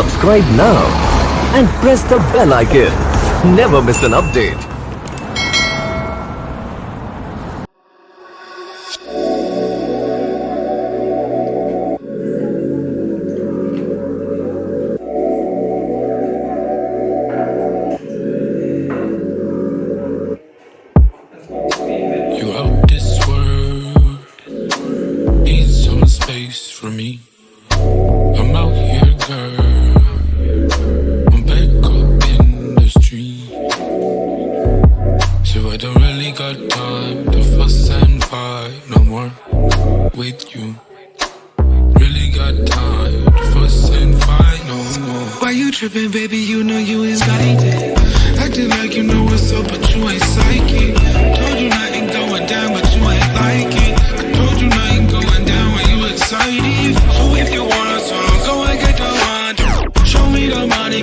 Subscribe now and press the bell icon. Never miss an update. You out this world, need some space for me. I'm out here, girl, I'm back up in the street. So I don't really got time to fuss and fight no more with you. Really got time to fuss and fight no more. Why you tripping, baby? You know you ain't got it. Acting like you know what's up, but you ain't psychic. Told you nothing going down, but you ain't like it. I told you nothing going down when you excited. So if you want a song, go and get the one. Show me the money,